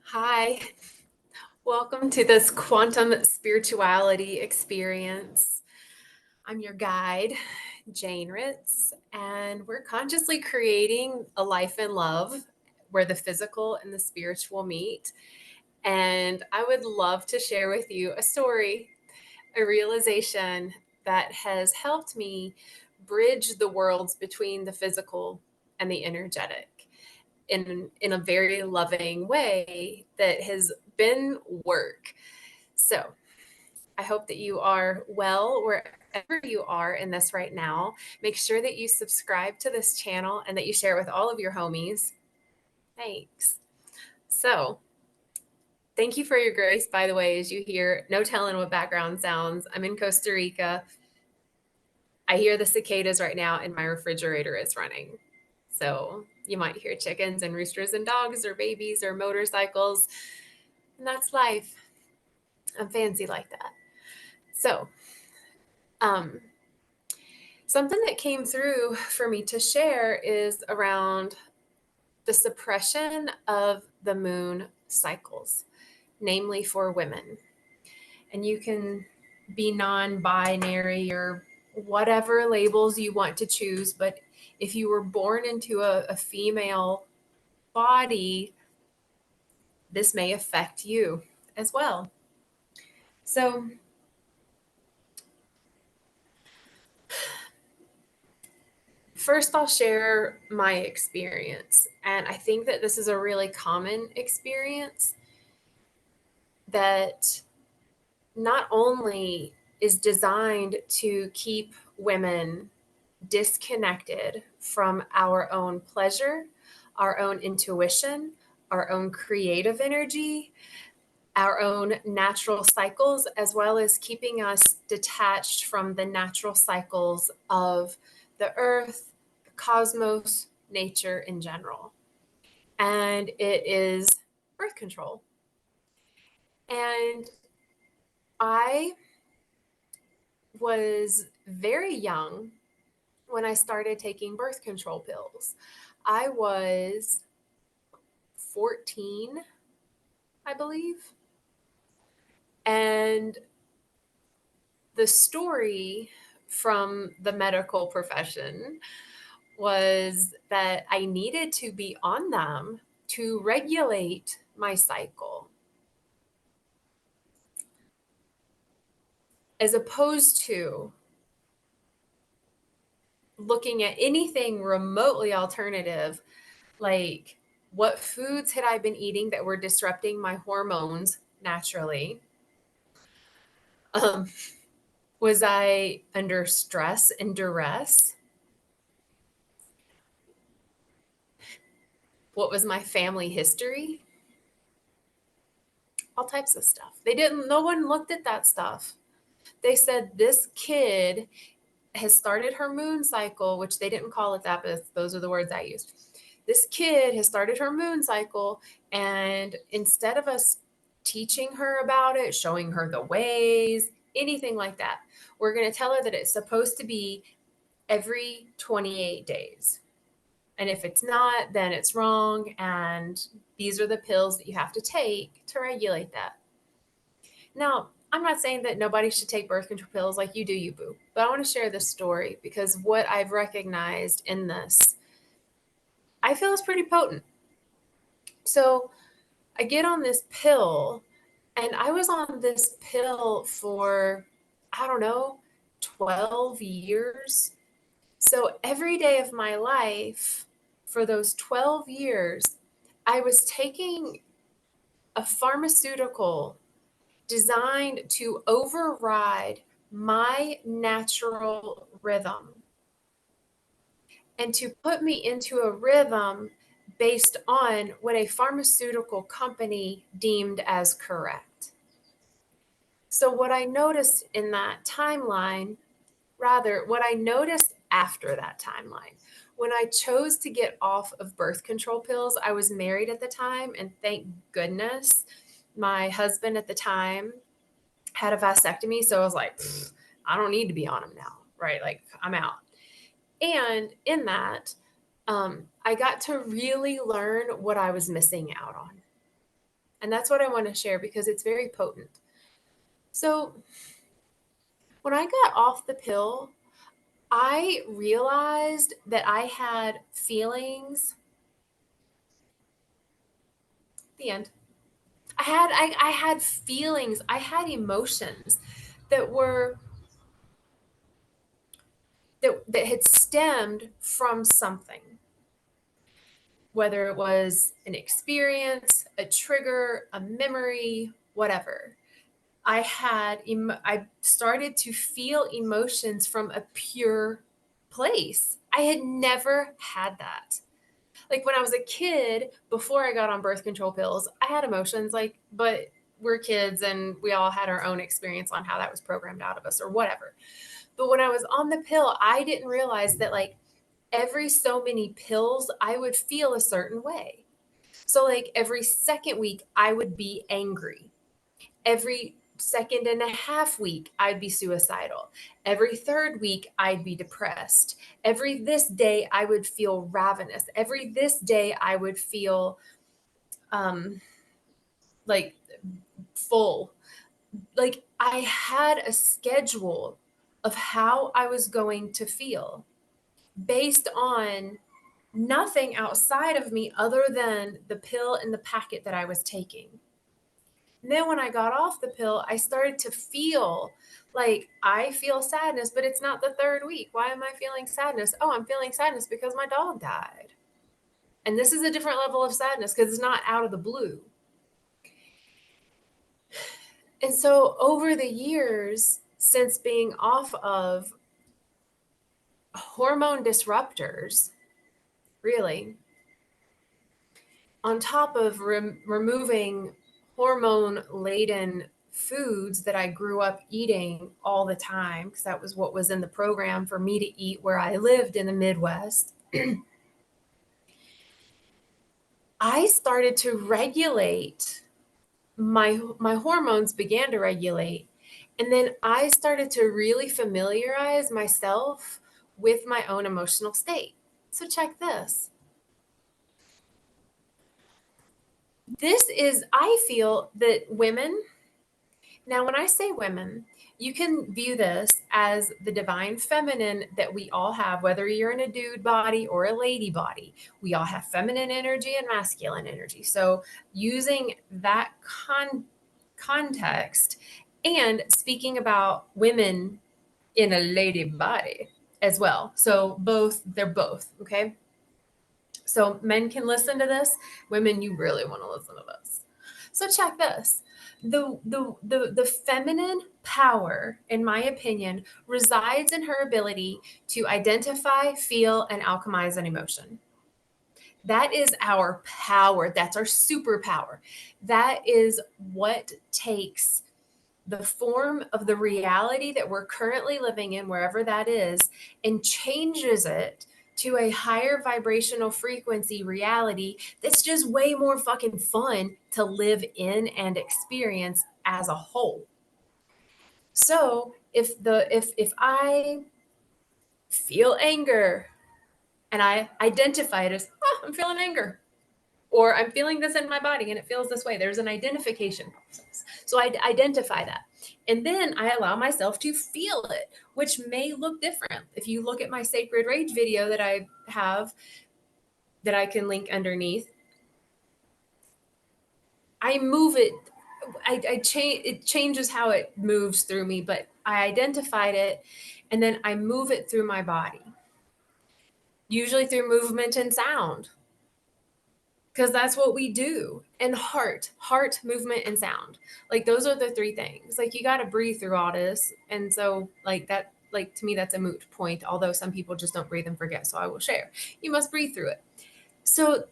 Hi, welcome to this quantum spirituality experience. I'm your guide, Jane Ritz, and we're consciously creating a life in love where the physical and the spiritual meet. And I would love to share with you a story, a realization that has helped me bridge the worlds between the physical and the energetic in a very loving way that has been work. So I hope that you are well wherever you are in this right now. Make sure that you subscribe to this channel and that you share it with all of your homies. Thanks. So, thank you for your grace, by the way, as you hear, no telling what background sounds. I'm in Costa Rica. I hear the cicadas right now, and my refrigerator is running. So, you might hear chickens and roosters and dogs or babies or motorcycles. And that's life. I'm fancy like that. So, um, something that came through for me to share is around the suppression of the moon cycles, namely for women. And you can be non binary or whatever labels you want to choose, but if you were born into a female body, this may affect you as well. So, first, I'll share my experience. And I think that this is a really common experience that not only is designed to keep women disconnected from our own pleasure, our own intuition, our own creative energy, our own natural cycles, as well as keeping us detached from the natural cycles of the earth, the cosmos, nature in general. And it is birth control. And I was very young when I started taking birth control pills. I was 14, I believe. And the story from the medical profession was that I needed to be on them to regulate my cycle, as opposed to looking at anything remotely alternative, like what foods had I been eating that were disrupting my hormones naturally? Um, was I under stress and duress? What was my family history? All types of stuff. No one looked at that stuff. They said this kid has started her moon cycle, which they didn't call it that, but those are the words I used. This kid has started her moon cycle, and instead of us teaching her about it, showing her the ways, anything like that, we're going to tell her that it's supposed to be every 28 days. And if it's not, then it's wrong. And these are the pills that you have to take to regulate that. Now, I'm not saying that nobody should take birth control pills like you do, you boo. But I want to share this story because what I've recognized in this, I feel is pretty potent. So I get on this pill, and I was on this pill for, I don't know, 12 years. So every day of my life for those 12 years, I was taking a pharmaceutical designed to override my natural rhythm and to put me into a rhythm based on what a pharmaceutical company deemed as correct. So, what I noticed in that timeline, rather, what I noticed after that timeline, when I chose to get off of birth control pills, I was married at the time, and thank goodness my husband at the time had a vasectomy. So I was like, I don't need to be on them now, right? Like, I'm out. And in that, I got to really learn what I was missing out on. And that's what I want to share because it's very potent. So, when I got off the pill, I realized that I had feelings. The end. I had feelings, I had emotions that were that had stemmed from something, whether it was an experience, a trigger, a memory, whatever. I started to feel emotions from a pure place. I had never had that. Like when I was a kid, before I got on birth control pills, I had emotions but we're kids and we all had our own experience on how that was programmed out of us or whatever. But when I was on the pill, I didn't realize that like every so many pills, I would feel a certain way. So like every second week, I would be angry. Every second and a half week, I'd be suicidal. Every third week, I'd be depressed. Every this day, I would feel ravenous. Every this day, I would feel um, like full. Like I had a schedule of how I was going to feel based on nothing outside of me other than the pill and the packet that I was taking. And then when I got off the pill, I started to feel like I feel sadness, but it's not the third week. Why am I feeling sadness? Oh, I'm feeling sadness because my dog died. And this is a different level of sadness because it's not out of the blue. And so over the years, since being off of hormone disruptors, really, on top of removing hormone laden foods that I grew up eating all the time, because that was what was in the program for me to eat where I lived in the Midwest, I started to regulate my hormones began to regulate. And then I started to really familiarize myself with my own emotional state. So check this. I feel that women, now when I say women, you can view this as the divine feminine that we all have, whether you're in a dude body or a lady body. We all have feminine energy and masculine energy. So using that context and speaking about women in a lady body as well. So they're both, okay? So men can listen to this. Women, you really want to listen to this. So check this. The feminine power, in my opinion, resides in her ability to identify, feel, and alchemize an emotion. That is our power. That's our superpower. That is what takes the form of the reality that we're currently living in, wherever that is, and changes it to a higher vibrational frequency reality that's just way more fucking fun to live in and experience as a whole. So if I feel anger and I identify it as, oh, I'm feeling anger, or I'm feeling this in my body and it feels this way. There's an identification process. So I identify that. And then I allow myself to feel it, which may look different. If you look at my sacred rage video that I have that I can link underneath, I move it. I change, it changes how it moves through me, but I identified it and then I move it through my body, usually through movement and sound, because that's what we do. And heart movement and sound, like those are the three things. Like you got to breathe through all this. And so like that, like to me that's a moot point, although some people just don't breathe and forget, so I will share, you must breathe through it. So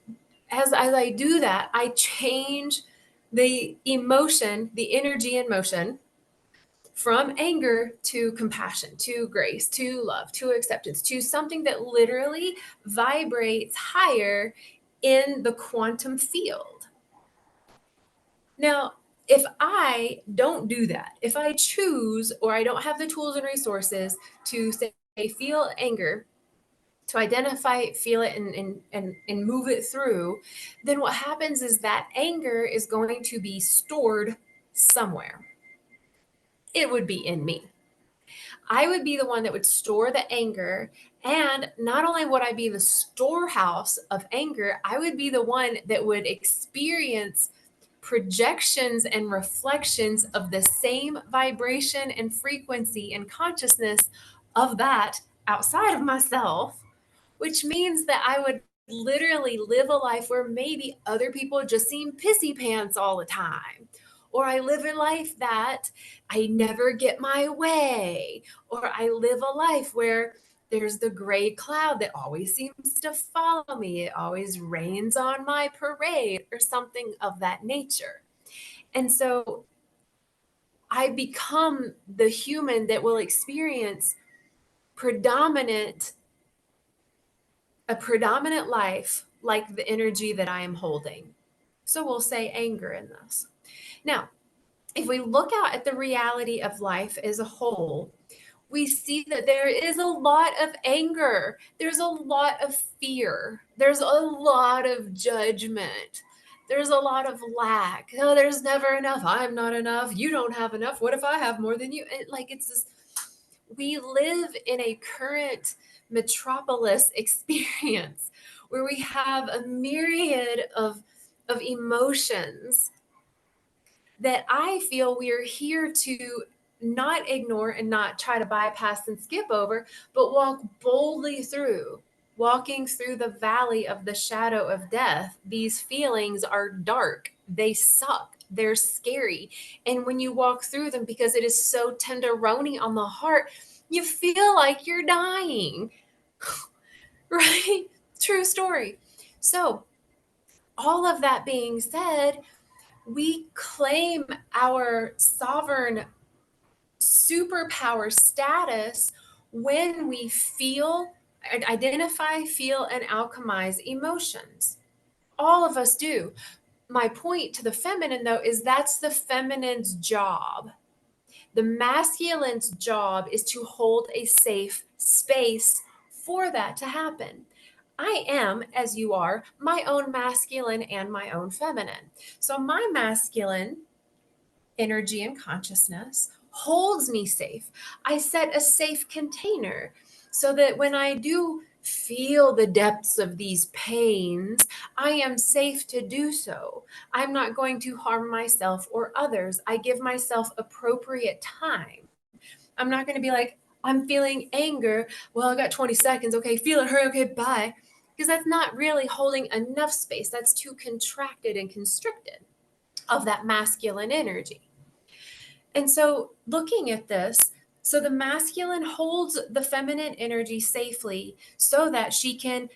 as I do that, I change the emotion, the energy in motion, from anger to compassion, to grace, to love, to acceptance, to something that literally vibrates higher in the quantum field. Now, if I don't do that, if I choose or I don't have the tools and resources to say, feel anger, to identify it, feel it, and move it through, then what happens is that anger is going to be stored somewhere. It would be in me. I would be the one that would store the anger. And not only would I be the storehouse of anger, I would be the one that would experience projections and reflections of the same vibration and frequency and consciousness of that outside of myself, which means that I would literally live a life where maybe other people just seem pissy pants all the time. Or I live a life that I never get my way. Or I live a life where there's the gray cloud that always seems to follow me. It always rains on my parade or something of that nature. And so I become the human that will experience a predominant life like the energy that I am holding. So we'll say anger in this. Now, if we look out at the reality of life as a whole, we see that there is a lot of anger. There's a lot of fear. There's a lot of judgment. There's a lot of lack. Oh, there's never enough. I'm not enough. You don't have enough. What if I have more than you? It's this, we live in a current metropolis experience where we have a myriad of emotions that I feel we are here to not ignore and not try to bypass and skip over, but walk boldly through. Walking through the valley of the shadow of death, these feelings are dark. They suck. They're scary. And when you walk through them, because it is so tenderoni on the heart, you feel like you're dying. Right? True story. So, all of that being said, we claim our sovereign superpower status when we identify, feel, and alchemize emotions. All of us do. My point to the feminine, though, is that's the feminine's job. The masculine's job is to hold a safe space for that to happen. I am, as you are, my own masculine and my own feminine. So my masculine energy and consciousness holds me safe. I set a safe container so that when I do feel the depths of these pains, I am safe to do so. I'm not going to harm myself or others. I give myself appropriate time. I'm not going to be like, I'm feeling anger. Well, I got 20 seconds. Okay, feel it, hurry, okay, bye. Because that's not really holding enough space. That's too contracted and constricted of that masculine energy. And so looking at this, so the masculine holds the feminine energy safely so that she can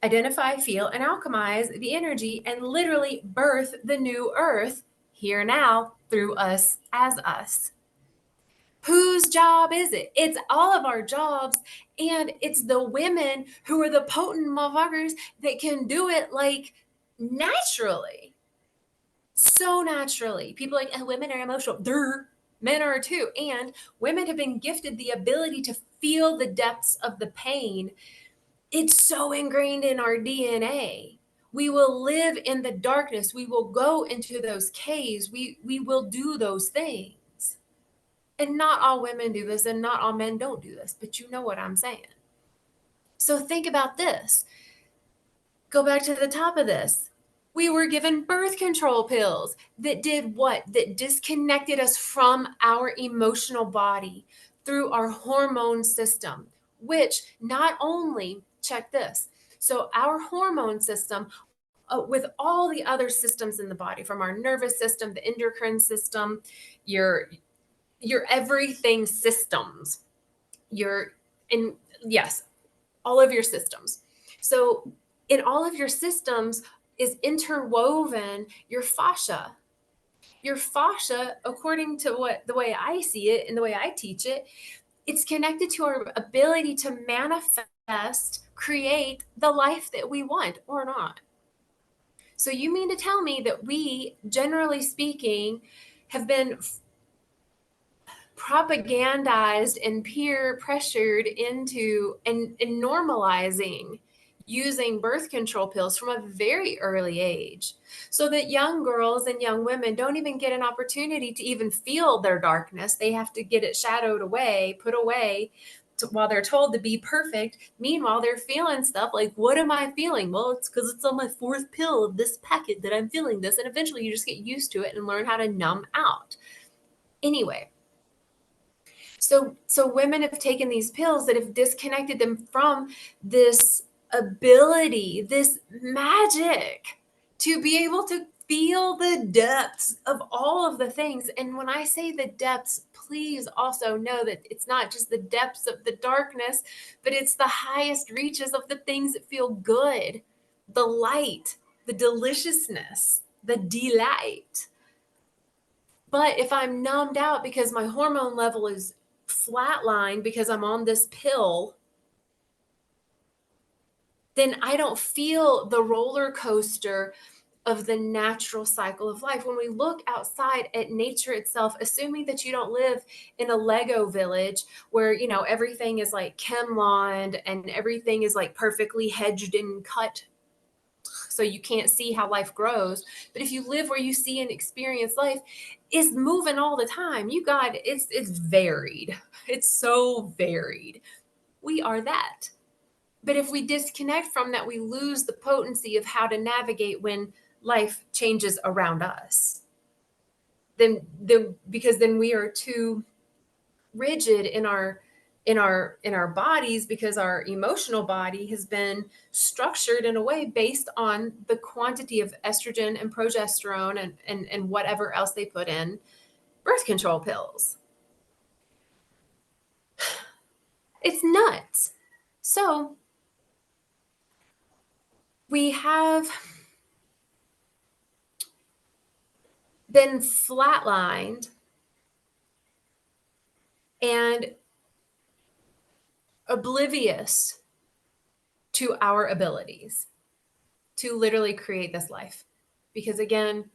identify, feel, and alchemize the energy and literally birth the new earth here now through us as us. Whose job is it? It's all of our jobs. And it's the women who are the potent motherfuckers that can do it like naturally. So naturally. People are like, oh, women are emotional. Men are too. And women have been gifted the ability to feel the depths of the pain. It's so ingrained in our DNA. We will live in the darkness. We will go into those caves. We will do those things. And not all women do this, and not all men don't do this, but you know what I'm saying. So think about this. Go back to the top of this. We were given birth control pills that did what? That disconnected us from our emotional body through our hormone system, which not only, check this. So our hormone system, with all the other systems in the body, from our nervous system, the endocrine system, your everything systems, yes, all of your systems. So in all of your systems is interwoven your fascia. Your fascia, according to the way I see it and the way I teach it, it's connected to our ability to manifest, create the life that we want or not. So you mean to tell me that we, generally speaking, have been propagandized and peer pressured into and normalizing using birth control pills from a very early age, so that young girls and young women don't even get an opportunity to even feel their darkness. They have to get it shadowed away, put away, while they're told to be perfect. Meanwhile, they're feeling stuff like, what am I feeling? Well, it's because it's on my fourth pill of this packet that I'm feeling this. And eventually you just get used to it and learn how to numb out. Anyway, so women have taken these pills that have disconnected them from this ability, this magic to be able to feel the depths of all of the things. And when I say the depths, please also know that it's not just the depths of the darkness, but it's the highest reaches of the things that feel good, the light, the deliciousness, the delight. But if I'm numbed out because my hormone level is flatlined because I'm on this pill, then I don't feel the roller coaster of the natural cycle of life. When we look outside at nature itself, assuming that you don't live in a Lego village where, you know, everything is like chemlawed and everything is like perfectly hedged and cut so you can't see how life grows. But if you live where you see and experience life, it's moving all the time. You got it's varied. It's so varied. We are that. But if we disconnect from that, we lose the potency of how to navigate when life changes around us. Then because then we are too rigid in our bodies, because our emotional body has been structured in a way based on the quantity of estrogen and progesterone and whatever else they put in birth control pills. It's nuts. So we have been flatlined and oblivious to our abilities to literally create this life. Because again,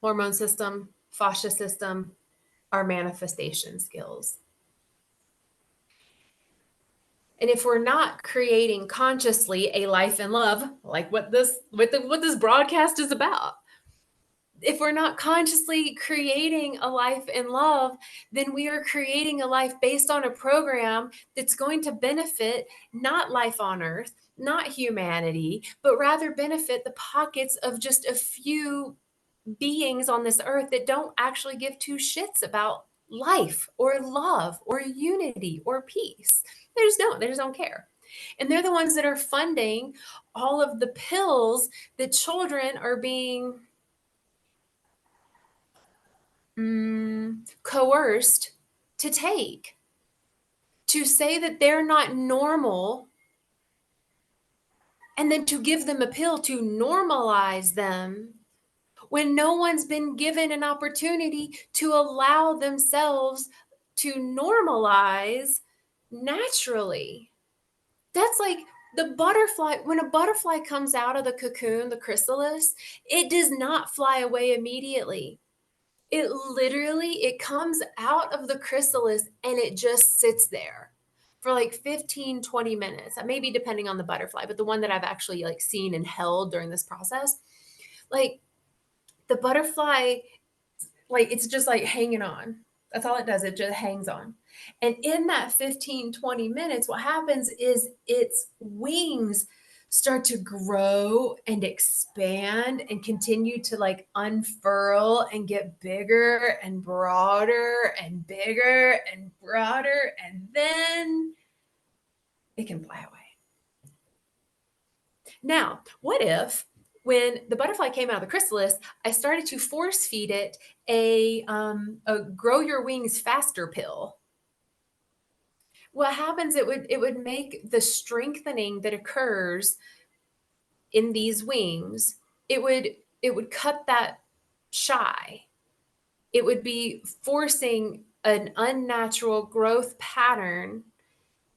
hormone system, fascia system, our manifestation skills. And if we're not creating consciously a life in love, like what this broadcast is about, if we're not consciously creating a life in love, then we are creating a life based on a program that's going to benefit not life on earth, not humanity, but rather benefit the pockets of just a few beings on this earth that don't actually give two shits about life or love or unity or peace. They just don't care. And they're the ones that are funding all of the pills that children are being coerced to take, to say that they're not normal, and then to give them a pill to normalize them when no one's been given an opportunity to allow themselves to normalize naturally. That's like the butterfly. When a butterfly comes out of the cocoon, the chrysalis, it does not fly away immediately. It comes out of the chrysalis and it just sits there for like 15, 20 minutes, maybe depending on the butterfly, but the one that I've actually like seen and held during this process, like the butterfly, like it's just like hanging on. That's all it does. It just hangs on. And in that 15, 20 minutes, what happens is its wings start to grow and expand and continue to like unfurl and get bigger and broader and bigger and broader. And then it can fly away. Now, what if when the butterfly came out of the chrysalis, I started to force feed it a grow your wings faster pill? What happens, it would make the strengthening that occurs in these wings, it would cut that shy. It would be forcing an unnatural growth pattern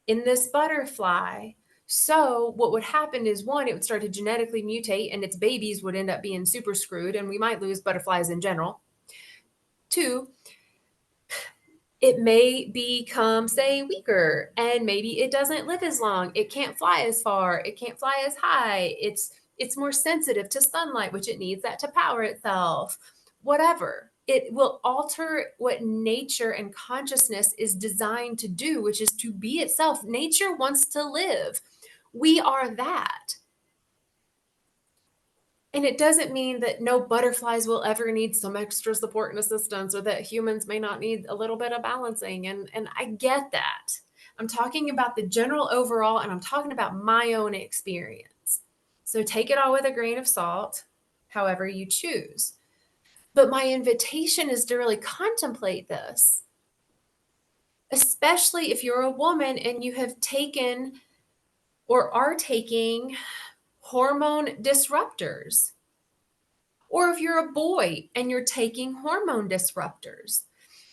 in this butterfly. So what would happen is, one, it would start to genetically mutate and its babies would end up being super screwed and we might lose butterflies in general. Two, it may become, say, weaker, and maybe it doesn't live as long. It can't fly as far. It can't fly as high. It's more sensitive to sunlight, which it needs that to power itself. Whatever. It will alter what nature and consciousness is designed to do, which is to be itself. Nature wants to live. We are that. And it doesn't mean that no butterflies will ever need some extra support and assistance, or that humans may not need a little bit of balancing. And I get that. I'm talking about the general overall, and I'm talking about my own experience. So take it all with a grain of salt, however you choose. But my invitation is to really contemplate this, especially if you're a woman and you have taken or are taking hormone disruptors. Or if you're a boy and you're taking hormone disruptors,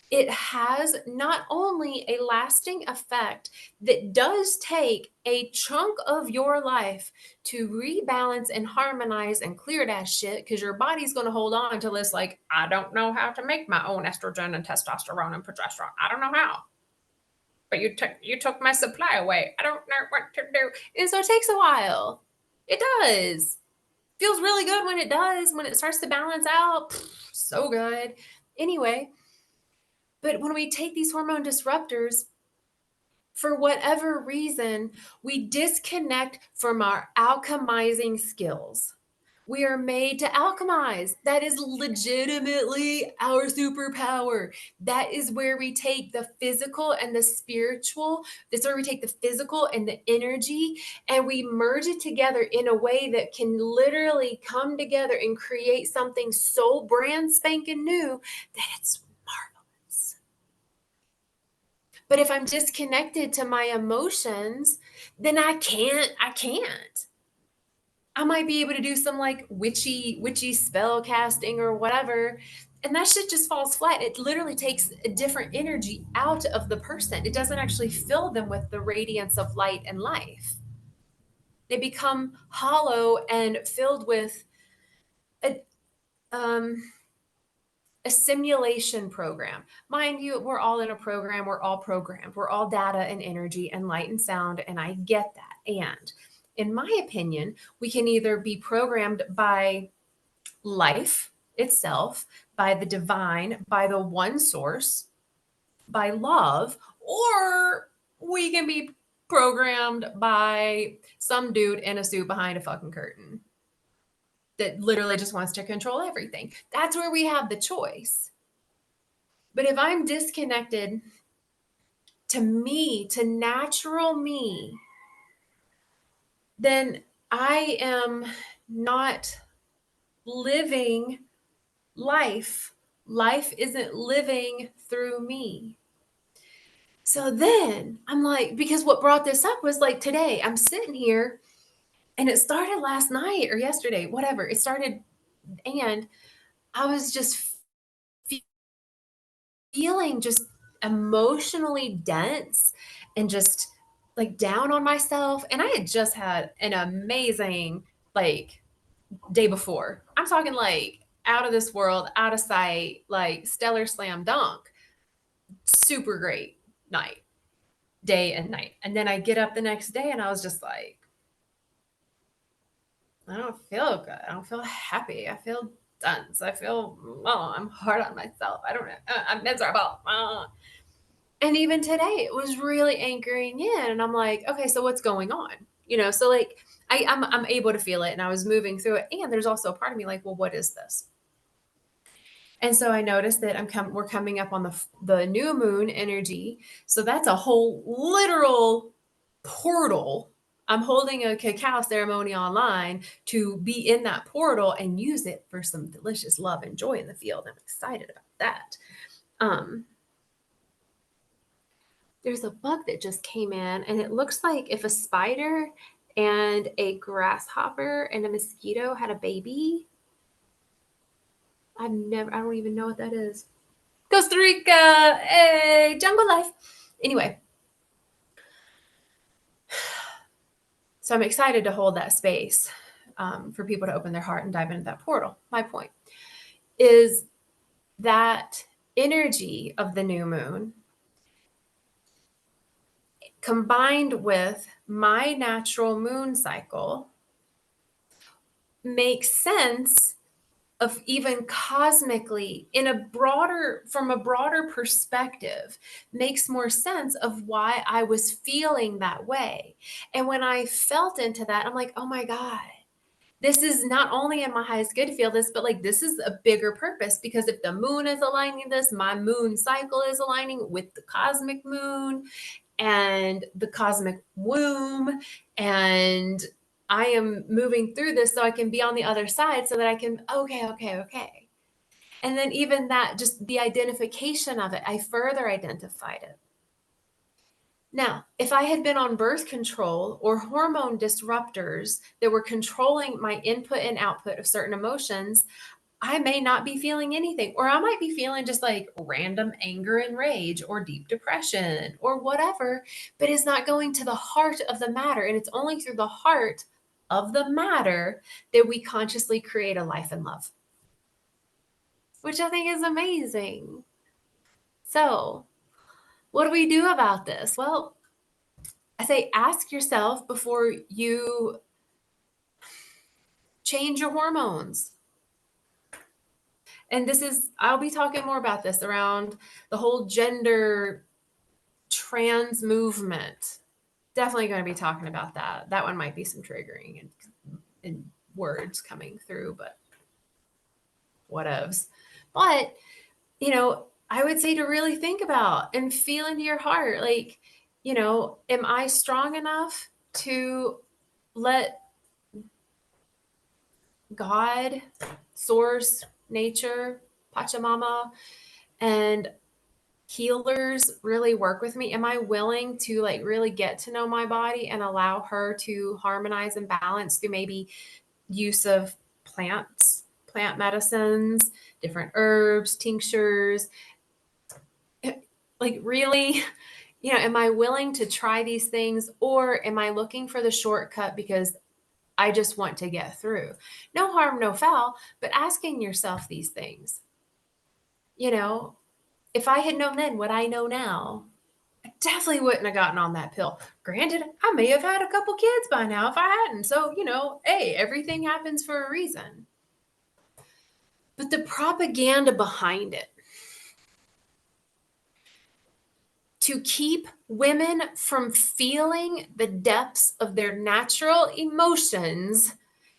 it has not only a lasting effect that does take a chunk of your life to rebalance and harmonize and clear that shit, because your body's going to hold on to this, like, I don't know how to make my own estrogen and testosterone and progesterone. I don't know how. But you took my supply away. I don't know what to do. And so it takes a while. It does. Feels really good when it does, when it starts to balance out. So good. Anyway, but when we take these hormone disruptors, for whatever reason, we disconnect from our alchemizing skills. We are made to alchemize. That is legitimately our superpower. That is where we take the physical and the spiritual. That's where we take the physical and the energy, and we merge it together in a way that can literally come together and create something so brand spanking new that it's marvelous. But if I'm disconnected to my emotions, then I can't. I might be able to do some like witchy spell casting or whatever. And that shit just falls flat. It literally takes a different energy out of the person. It doesn't actually fill them with the radiance of light and life. They become hollow and filled with a, um, a simulation program. Mind you, we're all in a program. We're all programmed. We're all data and energy and light and sound. And I get that. And in my opinion, we can either be programmed by life itself, by the divine, by the one source, by love, or we can be programmed by some dude in a suit behind a fucking curtain that literally just wants to control everything. That's where we have the choice. But if I'm disconnected to me, to natural me, then I am not living life. Life isn't living through me. So then I'm like, because what brought this up was like today, I'm sitting here and it started last night or yesterday, whatever. It started, and I was just feeling just emotionally dense and just like down on myself. And I had just had an amazing like day before. I'm talking like out of this world, out of sight, like stellar slam dunk, super great night, day and night. And then I get up the next day and I was just like, I don't feel good. I don't feel happy. I feel dense. I feel, oh, I'm hard on myself. I don't know. I'm miserable. And even today, it was really anchoring in. And I'm like, okay, so what's going on? So like I'm able to feel it, and I was moving through it. And there's also a part of me like, well, what is this? And so I noticed that we're coming up on the new moon energy. So that's a whole literal portal. I'm holding a cacao ceremony online to be in that portal and use it for some delicious love and joy in the field. I'm excited about that. There's a bug that just came in, and it looks like if a spider and a grasshopper and a mosquito had a baby. I don't even know what that is. Costa Rica, hey, jungle life. Anyway, so I'm excited to hold that space for people to open their heart and dive into that portal. My point is that energy of the new moon combined with my natural moon cycle makes sense of even cosmically from a broader perspective, makes more sense of why I was feeling that way. And when I felt into that, I'm like, oh my God, this is not only in my highest good to feel this, but like this is a bigger purpose, because if the moon is aligning this, my moon cycle is aligning with the cosmic moon and the cosmic womb, and I am moving through this so I can be on the other side, so that I can, okay. And then even that, just the identification of it, I further identified it. Now, if I had been on birth control or hormone disruptors that were controlling my input and output of certain emotions, I may not be feeling anything, or I might be feeling just like random anger and rage or deep depression or whatever, but it's not going to the heart of the matter. And it's only through the heart of the matter that we consciously create a life and love, which I think is amazing. So, what do we do about this? Well, I say ask yourself before you change your hormones. And I'll be talking more about this around the whole gender trans movement. Definitely going to be talking about that. That one might be some triggering and words coming through, but whatevs. But, I would say to really think about and feel into your heart, like, am I strong enough to let God, source, nature, Pachamama, and healers really work with me? Am I willing to like really get to know my body and allow her to harmonize and balance through maybe use of plants, plant medicines, different herbs, tinctures? Like really, am I willing to try these things, or am I looking for the shortcut because I just want to get through? No harm, no foul, but asking yourself these things. If I had known then what I know now, I definitely wouldn't have gotten on that pill. Granted, I may have had a couple kids by now if I hadn't. So, hey, everything happens for a reason. But the propaganda behind it, to keep women from feeling the depths of their natural emotions,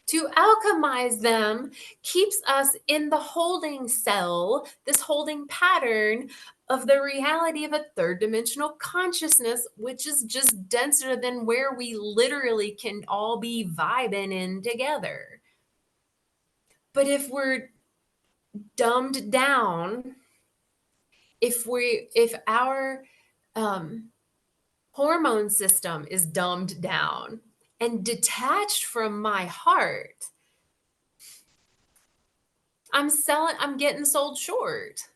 to alchemize them, keeps us in the holding cell, this holding pattern of the reality of a third dimensional consciousness, which is just denser than where we literally can all be vibing in together. But if we're dumbed down, if our hormone system is dumbed down and detached from my heart, I'm getting sold short.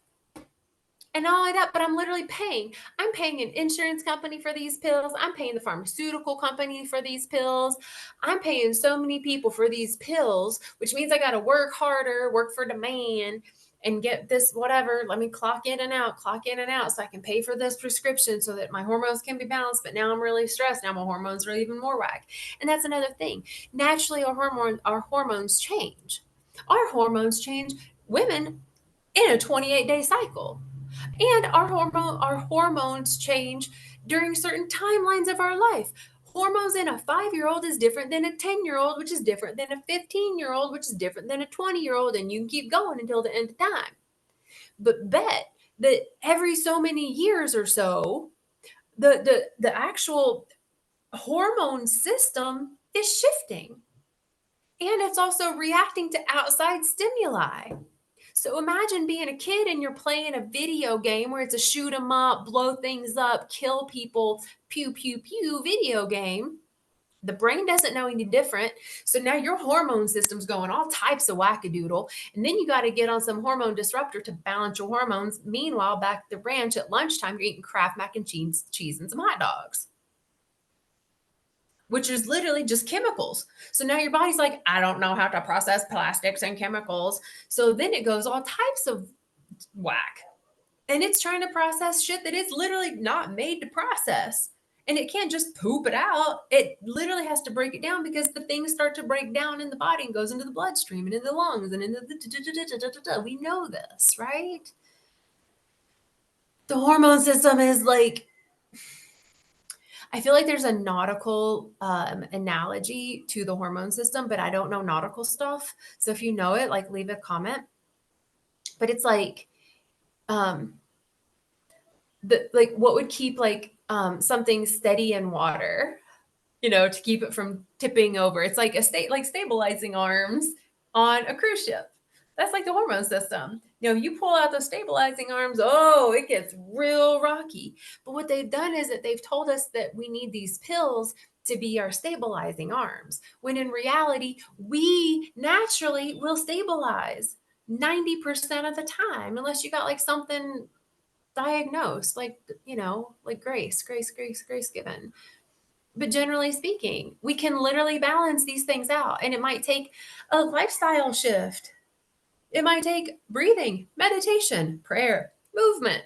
And not only that, but I'm literally paying. I'm paying an insurance company for these pills. I'm paying the pharmaceutical company for these pills. I'm paying so many people for these pills, which means I got to work harder, work for demand, and get this whatever. Let me clock in and out so I can pay for this prescription so that my hormones can be balanced. But now I'm really stressed. Now my hormones are even more whack. And that's another thing. Naturally, our hormones change. Our hormones change, women, in a 28-day cycle. And our hormones change during certain timelines of our life. Hormones in a 5-year-old is different than a 10-year-old, which is different than a 15-year-old, which is different than a 20-year-old, and you can keep going until the end of time. But bet that every so many years or so, the actual hormone system is shifting. And it's also reacting to outside stimuli. So imagine being a kid and you're playing a video game where it's a shoot 'em up, blow things up, kill people, pew, pew, pew video game. The brain doesn't know any different. So now your hormone system's going all types of wackadoodle. And then you got to get on some hormone disruptor to balance your hormones. Meanwhile, back at the ranch at lunchtime, you're eating Kraft mac and cheese and some hot dogs, which is literally just chemicals. So now your body's like, I don't know how to process plastics and chemicals. So then it goes all types of whack. And it's trying to process shit that it's literally not made to process. And it can't just poop it out. It literally has to break it down because the things start to break down in the body and goes into the bloodstream and in the lungs and into the we know this, right? The hormone system is like, I feel like there's a nautical analogy to the hormone system, but I don't know nautical stuff. So if you know it, like leave a comment. But it's like like what would keep like something steady in water, to keep it from tipping over. It's like like stabilizing arms on a cruise ship. That's like the hormone system. You pull out those stabilizing arms, oh, it gets real rocky. But what they've done is that they've told us that we need these pills to be our stabilizing arms, when in reality, we naturally will stabilize 90% of the time, unless you got like something diagnosed, like, like grace given. But generally speaking, we can literally balance these things out. And it might take a lifestyle shift. It might take breathing, meditation, prayer, movement,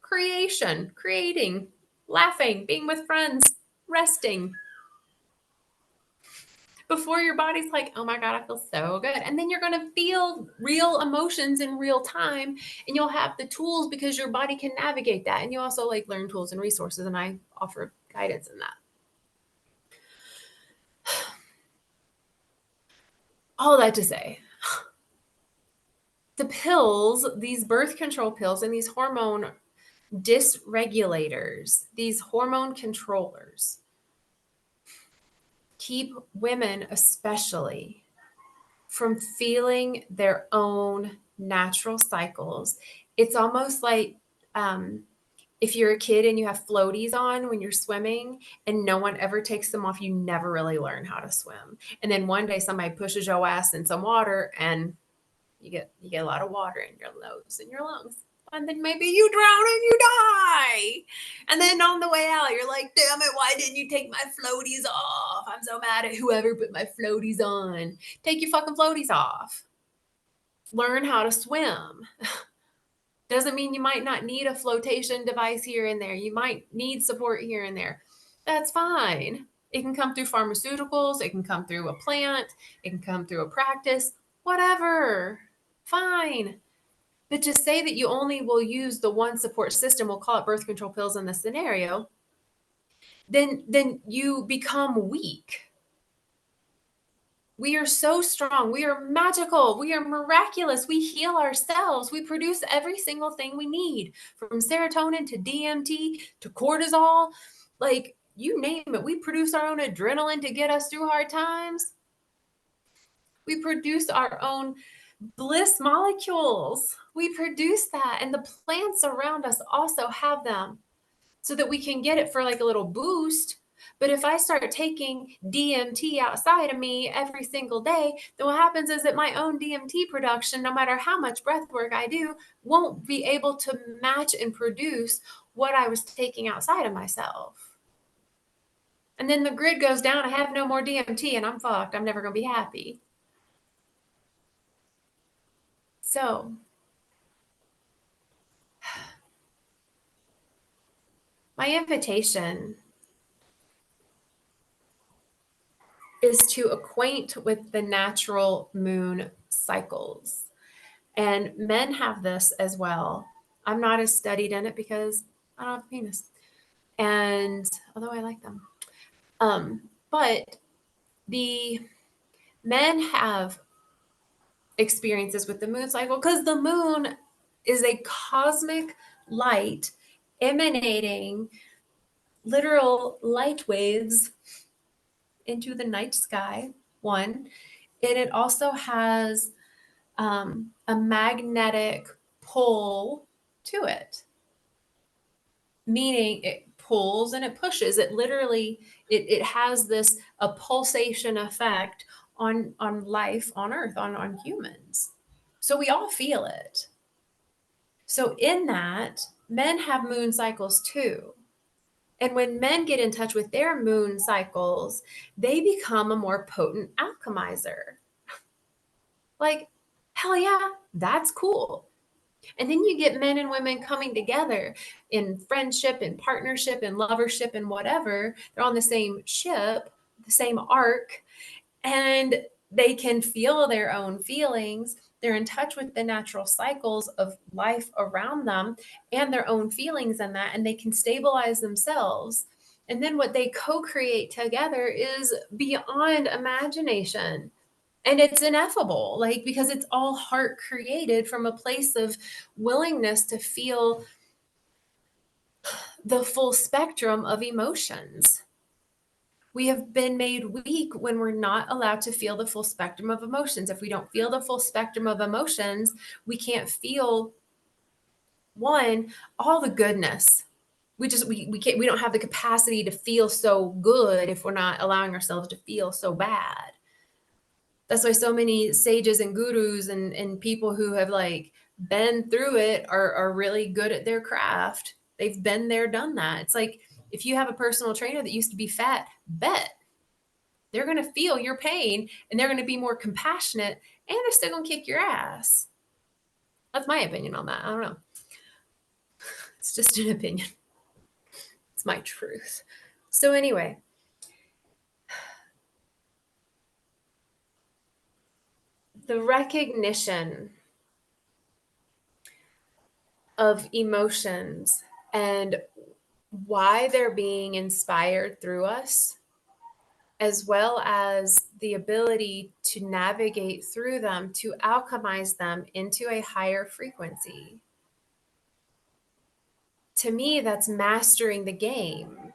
creating, laughing, being with friends, resting. Before your body's like, oh my God, I feel so good. And then you're going to feel real emotions in real time. And you'll have the tools because your body can navigate that. And you also like learn tools and resources. And I offer guidance in that. All that to say, the pills, these birth control pills and these hormone dysregulators, these hormone controllers, keep women especially from feeling their own natural cycles. It's almost like if you're a kid and you have floaties on when you're swimming and no one ever takes them off, you never really learn how to swim. And then one day somebody pushes your ass in some water and you get a lot of water in your nose and your lungs. And then maybe you drown and you die. And then on the way out, you're like, damn it, why didn't you take my floaties off? I'm so mad at whoever put my floaties on. Take your fucking floaties off. Learn how to swim. Doesn't mean you might not need a flotation device here and there. You might need support here and there. That's fine. It can come through pharmaceuticals. It can come through a plant. It can come through a practice. Whatever. Fine. But to say that you only will use the one support system, we'll call it birth control pills in this scenario, then you become weak. We are so strong. We are magical. We are miraculous. We heal ourselves. We produce every single thing we need, from serotonin to DMT to cortisol. Like, you name it. We produce our own adrenaline to get us through hard times. We produce our own bliss molecules. We produce that. And the plants around us also have them so that we can get it for like a little boost. But if I start taking DMT outside of me every single day, then what happens is that my own DMT production, no matter how much breath work I do, won't be able to match and produce what I was taking outside of myself. And then the grid goes down. I have no more DMT and I'm fucked. I'm never going to be happy. So my invitation is to acquaint with the natural moon cycles. And men have this as well. I'm not as studied in it because I don't have a penis. And although I like them. But the men have experiences with the moon cycle because the moon is a cosmic light emanating literal light waves into the night sky, one. And it also has a magnetic pull to it, meaning it pulls and it pushes. It literally, it has this a pulsation effect on life on Earth, on humans. So we all feel it. So in that, men have moon cycles too. And when men get in touch with their moon cycles, they become a more potent alchemizer. Like, hell yeah, that's cool. And then you get men and women coming together in friendship and partnership and lovership and whatever. They're on the same ship, the same arc, and they can feel their own feelings. They're in touch with the natural cycles of life around them and their own feelings in that, and they can stabilize themselves. And then what they co create together is beyond imagination. And it's ineffable, like, because it's all heart created from a place of willingness to feel the full spectrum of emotions. We have been made weak when we're not allowed to feel the full spectrum of emotions. If we don't feel the full spectrum of emotions, we can't feel one, all the goodness. We don't have the capacity to feel so good if we're not allowing ourselves to feel so bad. That's why so many sages and gurus and people who have like been through it are really good at their craft. They've been there, done that. It's like if you have a personal trainer that used to be fat, bet they're going to feel your pain and they're going to be more compassionate and they're still going to kick your ass. That's my opinion on that. I don't know. It's just an opinion. It's my truth. So anyway, the recognition of emotions and why they're being inspired through us, as well as the ability to navigate through them, to alchemize them into a higher frequency. To me, that's mastering the game.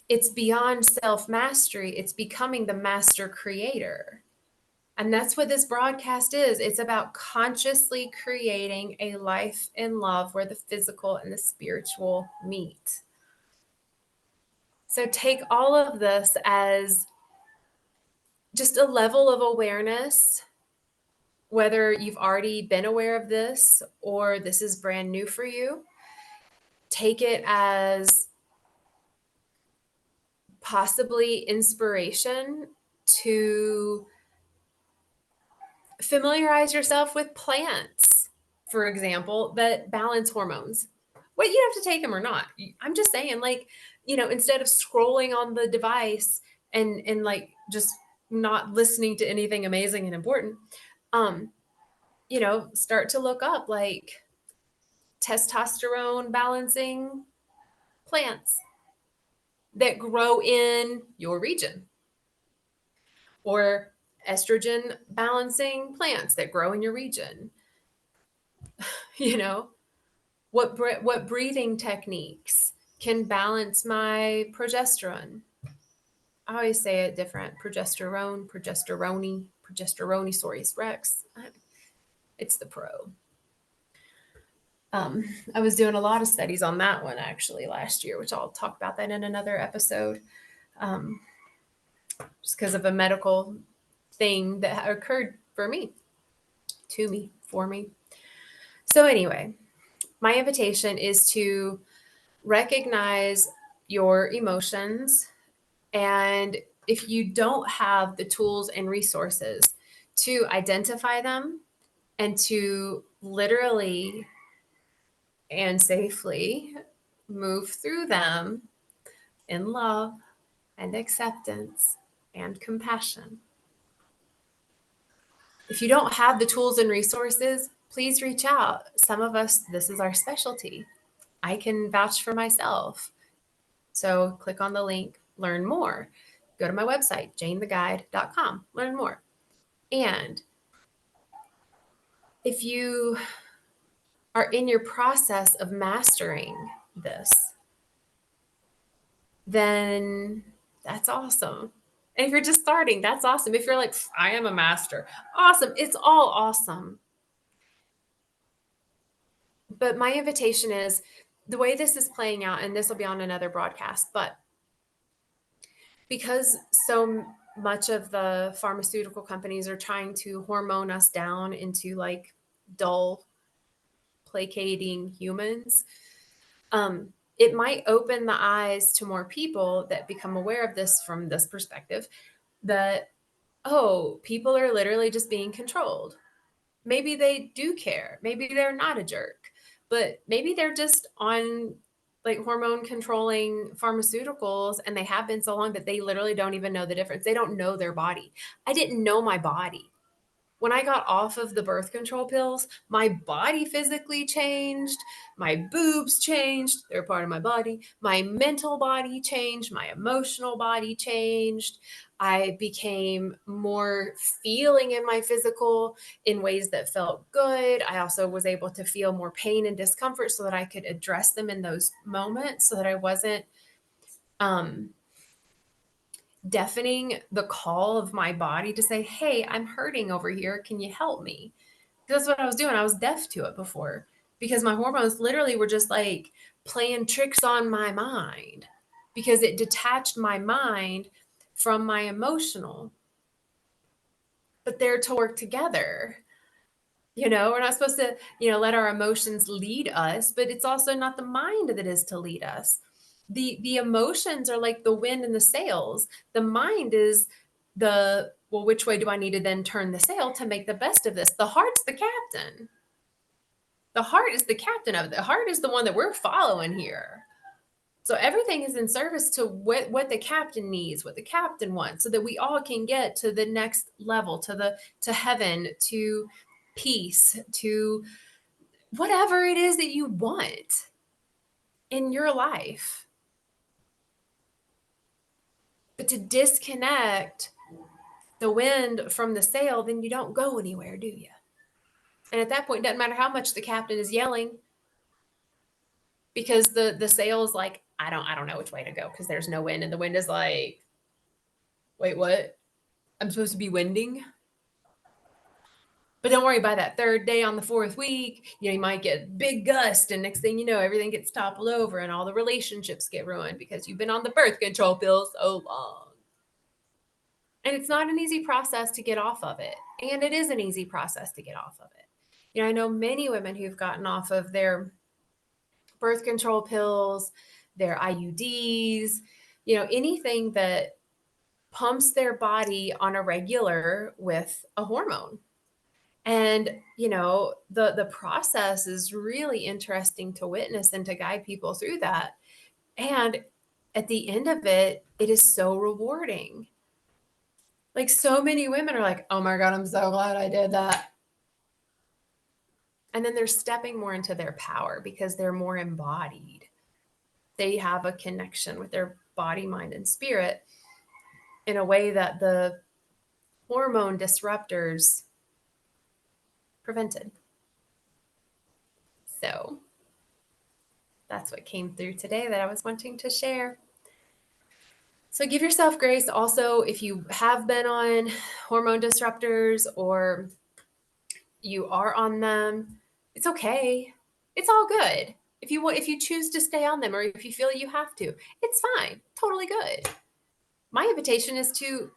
It's beyond self mastery, it's becoming the master creator. And that's what this broadcast is. It's about consciously creating a life in love where the physical and the spiritual meet. So take all of this as just a level of awareness, whether you've already been aware of this or this is brand new for you. Take it as possibly inspiration to familiarize yourself with plants, for example, that balance hormones. What, you have to take them or not. I'm just saying, like, instead of scrolling on the device and like just not listening to anything amazing and important, start to look up like testosterone balancing plants that grow in your region, or estrogen balancing plants that grow in your region. you know what breathing techniques can balance my progesterone. I always say it different: progesterone, progesterone rex. It's the pro. I was doing a lot of studies on that one actually last year, which I'll talk about that in another episode, just because of a medical thing that occurred for me, for me. So anyway, my invitation is to recognize your emotions. And if you don't have the tools and resources to identify them and to literally and safely move through them in love and acceptance and compassion. If you don't have the tools and resources, please reach out. Some of us, this is our specialty. I can vouch for myself. So click on the link, learn more. Go to my website, janetheguide.com, learn more. And if you are in your process of mastering this, then that's awesome. And if you're just starting, that's awesome. If you're like, I am a master, awesome. It's all awesome. But my invitation is the way this is playing out, and this will be on another broadcast, but because so much of the pharmaceutical companies are trying to hormone us down into like dull, placating humans, it might open the eyes to more people that become aware of this from this perspective, that, oh, people are literally just being controlled. Maybe they do care. Maybe they're not a jerk, but maybe they're just on like hormone controlling pharmaceuticals and they have been so long that they literally don't even know the difference. They don't know their body. I didn't know my body. When I got off of the birth control pills, my body physically changed. My boobs changed. They're part of my body. My mental body changed. My emotional body changed. I became more feeling in my physical in ways that felt good. I also was able to feel more pain and discomfort so that I could address them in those moments so that I wasn't um, deafening the call of my body to say, hey, I'm hurting over here. Can you help me? That's what I was doing. I was deaf to it before because my hormones literally were just like playing tricks on my mind because it detached my mind from my emotional. But they're to work together. We're not supposed to, let our emotions lead us, but it's also not the mind that is to lead us. The emotions are like the wind and the sails. The mind is well, which way do I need to then turn the sail to make the best of this? The heart's the captain. The heart is the captain of it. The heart is the one that we're following here. So everything is in service to what the captain needs, what the captain wants, so that we all can get to the next level, to heaven, to peace, to whatever it is that you want in your life. But to disconnect the wind from the sail, then you don't go anywhere, do you? And at that point, it doesn't matter how much the captain is yelling, because the sail is like, I don't know which way to go because there's no wind, and the wind is like, wait, what? I'm supposed to be winding? But don't worry, by that third day on the fourth week, you might get big gust, and next thing you know, everything gets toppled over and all the relationships get ruined because you've been on the birth control pill so long. And it's not an easy process to get off of it. And it is an easy process to get off of it. I know many women who've gotten off of their birth control pills, their IUDs, anything that pumps their body on a regular with a hormone. And, the process is really interesting to witness and to guide people through that. And at the end of it, it is so rewarding. Like, so many women are like, oh my God, I'm so glad I did that. And then they're stepping more into their power because they're more embodied. They have a connection with their body, mind, and spirit in a way that the hormone disruptors prevented. So that's what came through today that I was wanting to share. So give yourself grace. Also, if you have been on hormone disruptors or you are on them, it's okay. It's all good. If you choose to stay on them or if you feel you have to, it's fine. Totally good. My invitation is to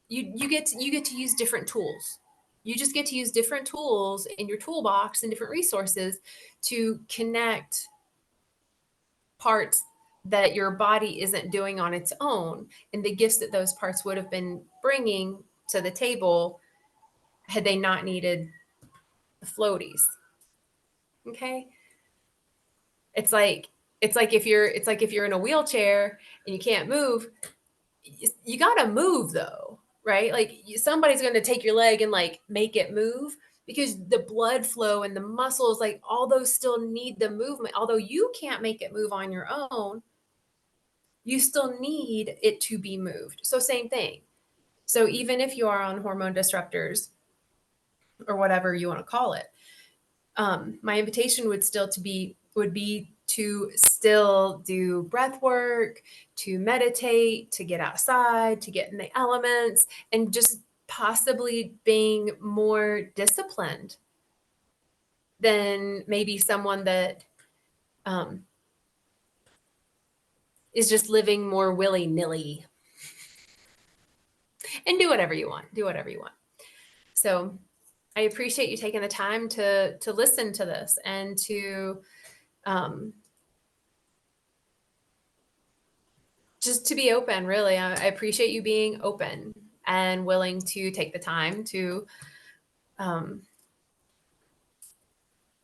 you get to use different tools. You just get to use different tools in your toolbox and different resources to connect parts that your body isn't doing on its own, and the gifts that those parts would have been bringing to the table had they not needed the floaties. Okay? It's like if you're in a wheelchair and you can't move, you got to move though, right? Like somebody's going to take your leg and like make it move, because the blood flow and the muscles, like all those still need the movement. Although you can't make it move on your own, you still need it to be moved. So same thing. So even if you are on hormone disruptors or whatever you want to call it, my invitation would be to still do breath work, to meditate, to get outside, to get in the elements, and just possibly being more disciplined than maybe someone that is just living more willy-nilly. And do whatever you want. Do whatever you want. So I appreciate you taking the time to listen to this and to just to be open. Really, I appreciate you being open and willing to take the time to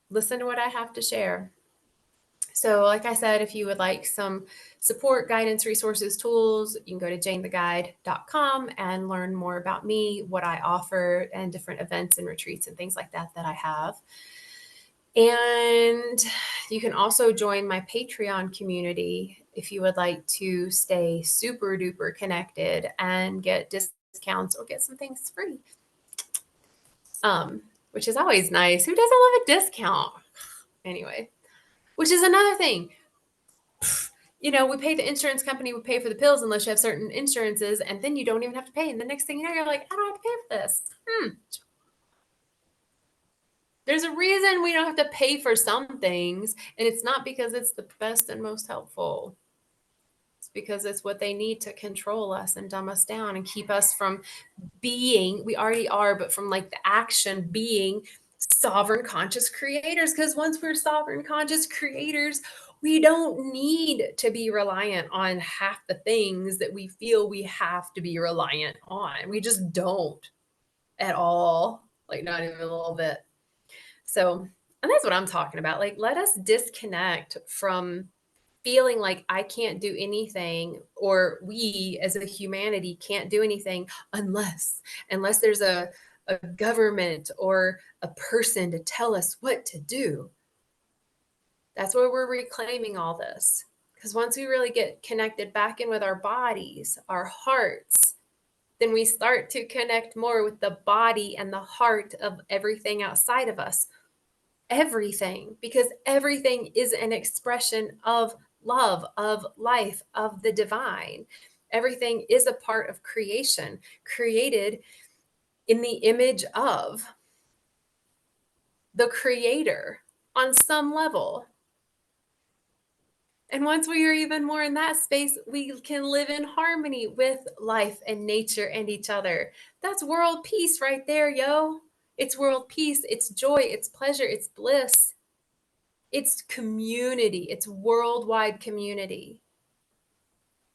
listen to what I have to share. So, like I said, if you would like some support, guidance, resources, tools, you can go to janetheguide.com and learn more about me, what I offer, and different events and retreats and things like that that I have. And you can also join my Patreon community if you would like to stay super duper connected and get discounts or get some things free. Which is always nice. Who doesn't love a discount? Anyway, which is another thing. You know, we pay the insurance company, we pay for the pills unless you have certain insurances, and then you don't even have to pay. And the next thing you know, you're like, I don't have to pay for this. There's a reason we don't have to pay for some things, and it's not because it's the best and most helpful. It's because it's what they need to control us and dumb us down and keep us from being, we already are, but from like the action being sovereign conscious creators. Because once we're sovereign conscious creators, we don't need to be reliant on half the things that we feel we have to be reliant on. We just don't at all, like not even a little bit. So, and that's what I'm talking about. Like, let us disconnect from feeling like I can't do anything, or we as a humanity can't do anything unless there's a government or a person to tell us what to do. That's where we're reclaiming all this. Because once we really get connected back in with our bodies, our hearts, then we start to connect more with the body and the heart of everything outside of us. Everything, because everything is an expression of love, of life, of the divine. Everything is a part of creation, created in the image of the creator on some level. And once we are even more in that space, we can live in harmony with life and nature and each other. That's world peace right there, yo. It's world peace. It's joy. It's pleasure. It's bliss. It's community. It's worldwide community.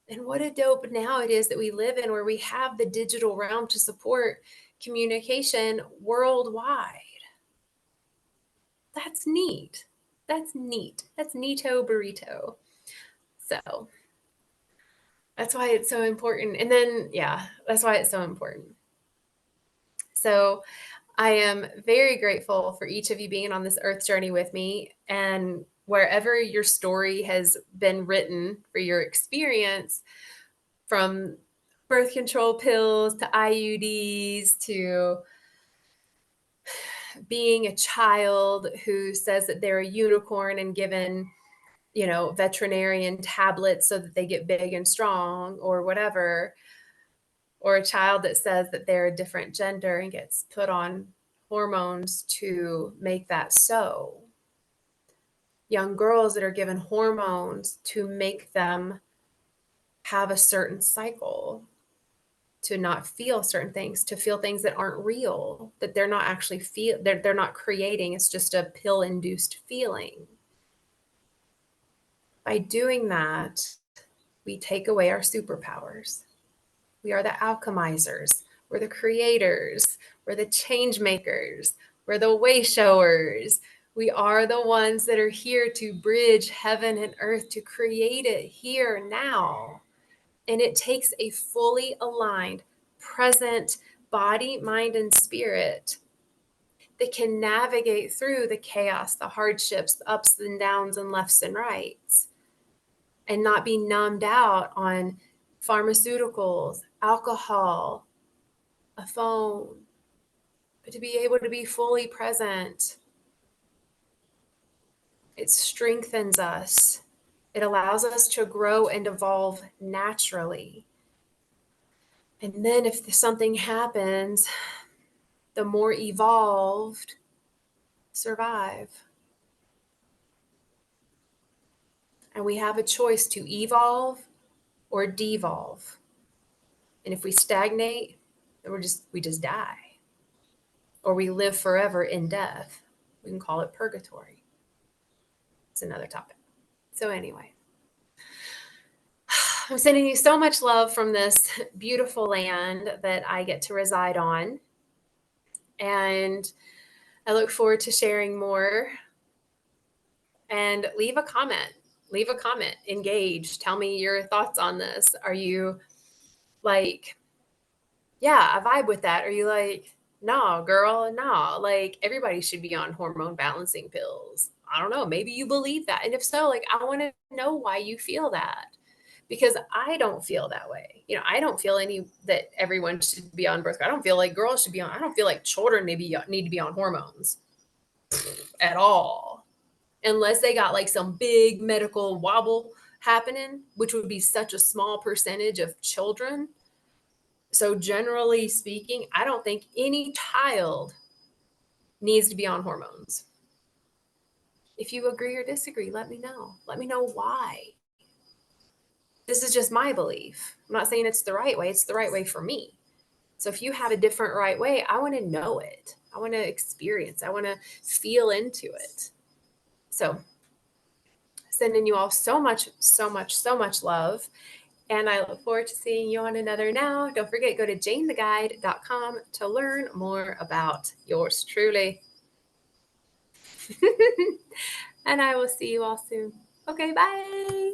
And what a dope now it is that we live in, where we have the digital realm to support communication worldwide. That's neat. That's neat. That's neato burrito. So that's why it's so important. And then, yeah, that's why it's so important. So I am very grateful for each of you being on this earth journey with me. And wherever your story has been written for your experience, from birth control pills to IUDs to being a child who says that they're a unicorn and given, you know, veterinarian tablets so that they get big and strong or whatever, or a child that says that they're a different gender and gets put on hormones to make that so. Young girls that are given hormones to make them have a certain cycle, to not feel certain things, to feel things that aren't real, that they're not actually they're not creating. It's just a pill induced feeling. By doing that, we take away our superpowers. We are the alchemizers. We're the creators. We're the change makers. We're the way showers. We are the ones that are here to bridge heaven and earth, to create it here now. And it takes a fully aligned, present body, mind, and spirit that can navigate through the chaos, the hardships, the ups and downs, and lefts and rights, and not be numbed out on pharmaceuticals, alcohol, a phone, but to be able to be fully present. It strengthens us. It allows us to grow and evolve naturally. And then if something happens, the more evolved survive. And we have a choice to evolve or devolve. And if we stagnate, then we just die. Or we live forever in death. We can call it purgatory. It's another topic. So anyway, I'm sending you so much love from this beautiful land that I get to reside on. And I look forward to sharing more and leave a comment. Leave a comment, engage, tell me your thoughts on this. Are you like, yeah, I vibe with that? Are you like, nah, girl, nah, like everybody should be on hormone balancing pills? I don't know. Maybe you believe that. And if so, like, I want to know why you feel that, because I don't feel that way. I don't feel any that everyone should be on birth control. I don't feel like girls should be on. I don't feel like children maybe need to be on hormones at all, unless they got like some big medical wobble happening, which would be such a small percentage of children. So generally speaking, I don't think any child needs to be on hormones. If you agree or disagree, let me know. Let me know why. This is just my belief. I'm not saying it's the right way. It's the right way for me. So if you have a different right way, I want to know it. I want to experience. I want to feel into it. So sending you all so much, so much, so much love. And I look forward to seeing you on another now. Don't forget, go to janetheguide.com to learn more about yours truly. And I will see you all soon. Okay, bye.